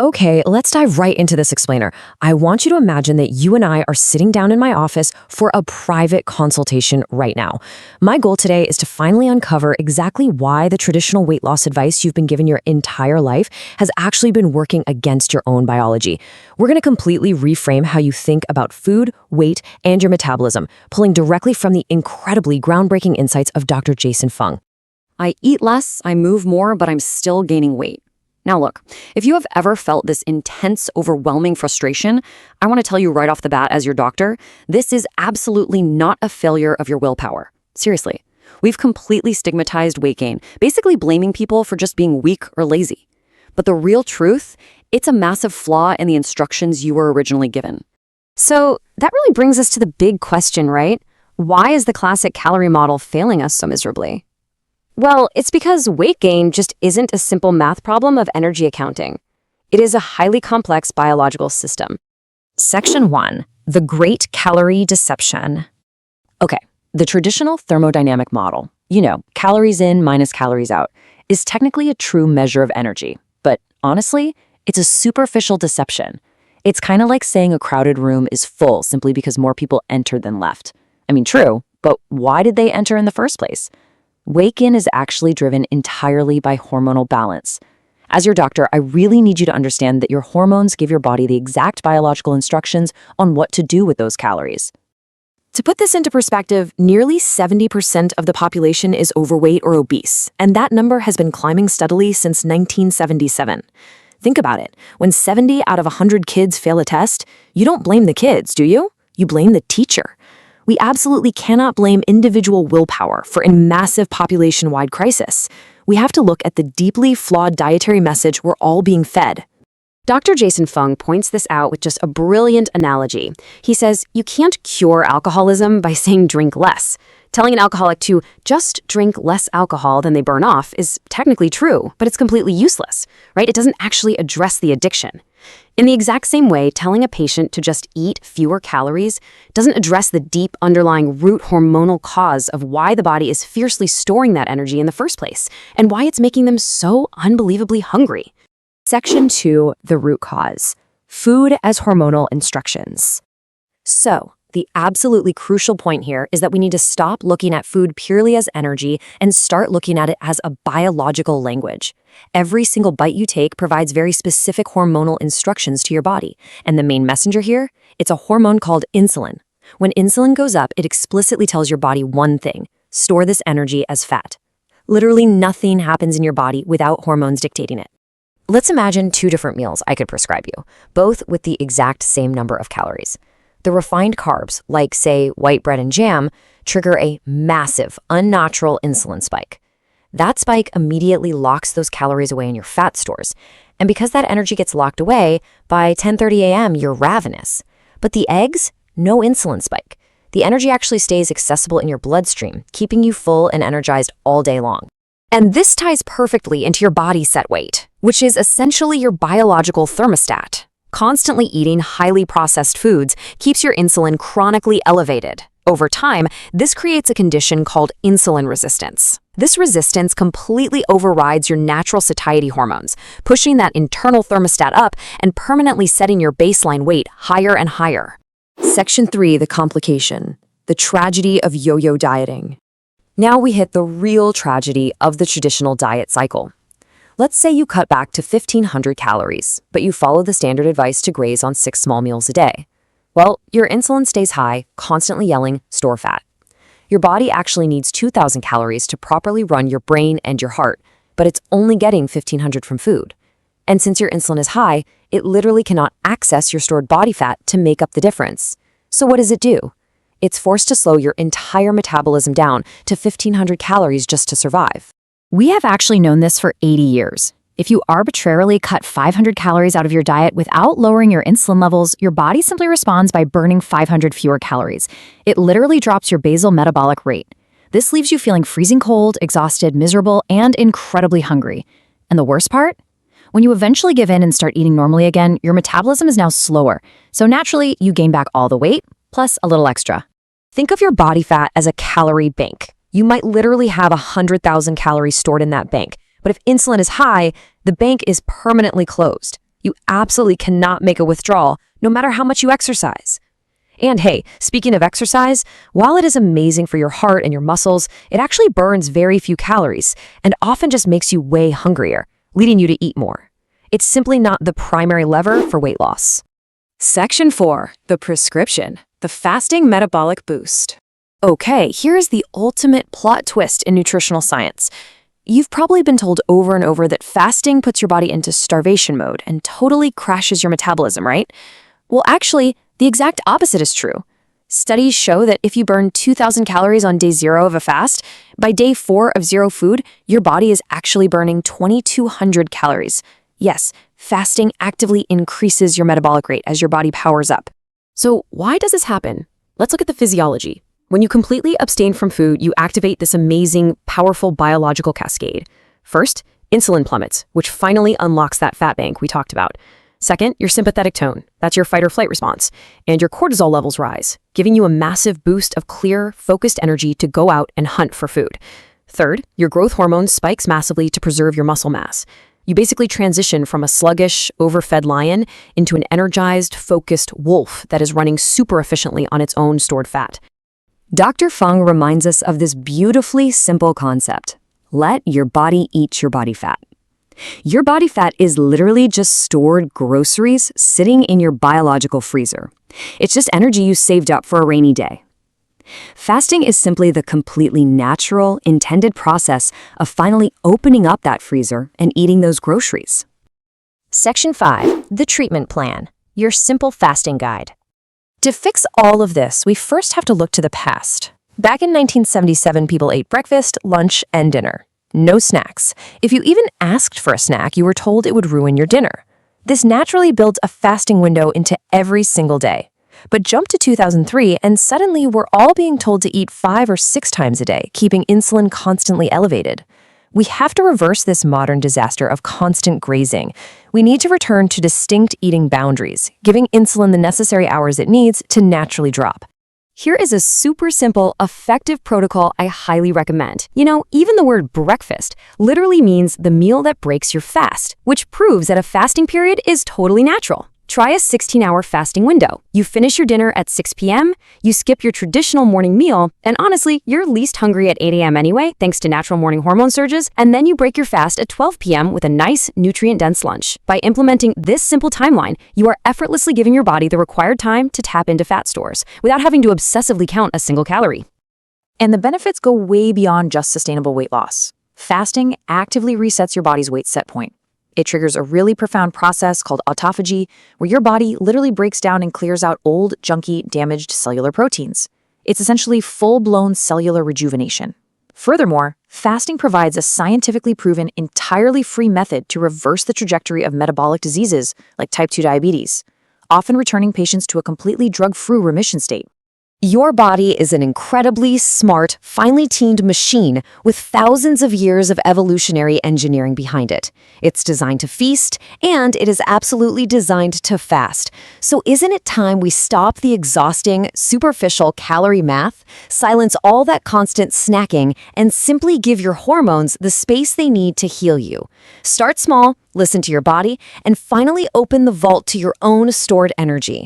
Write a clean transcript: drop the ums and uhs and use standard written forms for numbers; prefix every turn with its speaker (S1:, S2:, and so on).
S1: Okay, let's dive right into this explainer. I want you to imagine that you and I are sitting down in my office for a private consultation right now. My goal today is to finally uncover exactly why the traditional weight loss advice you've been given your entire life has actually been working against your own biology. We're going to completely reframe how you think about food, weight, and your metabolism, pulling directly from the incredibly groundbreaking insights of Dr. Jason Fung.
S2: I eat less, I move more, but I'm still gaining weight. Now look, if you have ever felt this intense, overwhelming frustration, I want to tell you right off the bat as your doctor, this is absolutely not a failure of your willpower. Seriously. We've completely stigmatized weight gain, basically blaming people for just being weak or lazy. But the real truth, it's a massive flaw in the instructions you were originally given.
S3: So that really brings us to the big question, right? Why is the classic calorie model failing us so miserably? Well, it's because weight gain just isn't a simple math problem of energy accounting. It is a highly complex biological system.
S1: Section 1. The Great Calorie Deception. Okay, the traditional thermodynamic model, calories in minus calories out, is technically a true measure of energy. But honestly, it's a superficial deception. It's kind of like saying a crowded room is full simply because more people entered than left. I mean, true, but why did they enter in the first place? Weight gain is actually driven entirely by hormonal balance. As your doctor, I really need you to understand that your hormones give your body the exact biological instructions on what to do with those calories. To put this into perspective, nearly 70% of the population is overweight or obese, and that number has been climbing steadily since 1977. Think about it. When 70 out of 100 kids fail a test, you don't blame the kids, do you? You blame the teacher. We absolutely cannot blame individual willpower for a massive population-wide crisis. We have to look at the deeply flawed dietary message we're all being fed.
S3: Dr. Jason Fung points this out with just a brilliant analogy. He says, you can't cure alcoholism by saying drink less. Telling an alcoholic to just drink less alcohol than they burn off is technically true, but it's completely useless, right? It doesn't actually address the addiction. In the exact same way, telling a patient to just eat fewer calories doesn't address the deep underlying root hormonal cause of why the body is fiercely storing that energy in the first place, and why it's making them so unbelievably hungry.
S1: Section 2, the root cause. Food as hormonal instructions. So, the absolutely crucial point here is that we need to stop looking at food purely as energy and start looking at it as a biological language. Every single bite you take provides very specific hormonal instructions to your body. And the main messenger here, it's a hormone called insulin. When insulin goes up, it explicitly tells your body one thing: store this energy as fat. Literally nothing happens in your body without hormones dictating it. Let's imagine 2 different meals I could prescribe you, both with the exact same number of calories. The refined carbs, like, say, white bread and jam, trigger a massive, unnatural insulin spike. That spike immediately locks those calories away in your fat stores. And because that energy gets locked away, by 10:30 a.m., you're ravenous. But the eggs? No insulin spike. The energy actually stays accessible in your bloodstream, keeping you full and energized all day long. And this ties perfectly into your body set weight, which is essentially your biological thermostat. Constantly eating highly processed foods keeps your insulin chronically elevated. Over time, this creates a condition called insulin resistance. This resistance completely overrides your natural satiety hormones, pushing that internal thermostat up and permanently setting your baseline weight higher and higher. Section 3, the complication. The tragedy of yo-yo dieting. Now we hit the real tragedy of the traditional diet cycle. Let's say you cut back to 1,500 calories, but you follow the standard advice to graze on 6 small meals a day. Well, your insulin stays high, constantly yelling, store fat. Your body actually needs 2,000 calories to properly run your brain and your heart, but it's only getting 1,500 from food. And since your insulin is high, it literally cannot access your stored body fat to make up the difference. So what does it do? It's forced to slow your entire metabolism down to 1,500 calories just to survive.
S4: We have actually known this for 80 years. If you arbitrarily cut 500 calories out of your diet without lowering your insulin levels, your body simply responds by burning 500 fewer calories. It literally drops your basal metabolic rate. This leaves you feeling freezing cold, exhausted, miserable, and incredibly hungry. And the worst part? When you eventually give in and start eating normally again, your metabolism is now slower. So naturally, you gain back all the weight, plus a little extra.
S1: Think of your body fat as a calorie bank. You might literally have 100,000 calories stored in that bank, but if insulin is high, the bank is permanently closed. You absolutely cannot make a withdrawal, no matter how much you exercise. And hey, speaking of exercise, while it is amazing for your heart and your muscles, it actually burns very few calories and often just makes you way hungrier, leading you to eat more. It's simply not the primary lever for weight loss.
S3: Section 4, the prescription, the fasting metabolic boost.
S1: Okay, here's the ultimate plot twist in nutritional science. You've probably been told over and over that fasting puts your body into starvation mode and totally crashes your metabolism, right? Well, actually, the exact opposite is true. Studies show that if you burn 2,000 calories on day 0 of a fast, by day 4 of zero food, your body is actually burning 2,200 calories. Yes, fasting actively increases your metabolic rate as your body powers up.
S3: So why does this happen? Let's look at the physiology. When you completely abstain from food, you activate this amazing, powerful biological cascade. First, insulin plummets, which finally unlocks that fat bank we talked about. Second, your sympathetic tone. That's your fight or flight response. And your cortisol levels rise, giving you a massive boost of clear, focused energy to go out and hunt for food. Third, your growth hormone spikes massively to preserve your muscle mass. You basically transition from a sluggish, overfed lion into an energized, focused wolf that is running super efficiently on its own stored fat.
S2: Dr. Fung reminds us of this beautifully simple concept. Let your body eat your body fat. Your body fat is literally just stored groceries sitting in your biological freezer. It's just energy you saved up for a rainy day. Fasting is simply the completely natural, intended process of finally opening up that freezer and eating those groceries.
S1: Section 5, the treatment plan, your simple fasting guide. To fix all of this, we first have to look to the past. Back in 1977, people ate breakfast, lunch, and dinner. No snacks. If you even asked for a snack, you were told it would ruin your dinner. This naturally built a fasting window into every single day. But jump to 2003, and suddenly we're all being told to eat 5 or 6 times a day, keeping insulin constantly elevated. We have to reverse this modern disaster of constant grazing. We need to return to distinct eating boundaries, giving insulin the necessary hours it needs to naturally drop.
S2: Here is a super simple, effective protocol I highly recommend. You know, even the word breakfast literally means the meal that breaks your fast, which proves that a fasting period is totally natural. Try a 16-hour fasting window. You finish your dinner at 6 p.m., you skip your traditional morning meal, and honestly, you're least hungry at 8 a.m. anyway, thanks to natural morning hormone surges, and then you break your fast at 12 p.m. with a nice, nutrient-dense lunch. By implementing this simple timeline, you are effortlessly giving your body the required time to tap into fat stores, without having to obsessively count a single calorie.
S4: And the benefits go way beyond just sustainable weight loss. Fasting actively resets your body's weight set point. It triggers a really profound process called autophagy, where your body literally breaks down and clears out old, junky, damaged cellular proteins. It's essentially full-blown cellular rejuvenation. Furthermore, fasting provides a scientifically proven, entirely free method to reverse the trajectory of metabolic diseases like type 2 diabetes, often returning patients to a completely drug-free remission state.
S1: Your body is an incredibly smart, finely tuned machine with thousands of years of evolutionary engineering behind it. It's designed to feast, and it is absolutely designed to fast. So isn't it time we stop the exhausting, superficial calorie math, silence all that constant snacking, and simply give your hormones the space they need to heal you? Start small, listen to your body, and finally open the vault to your own stored energy.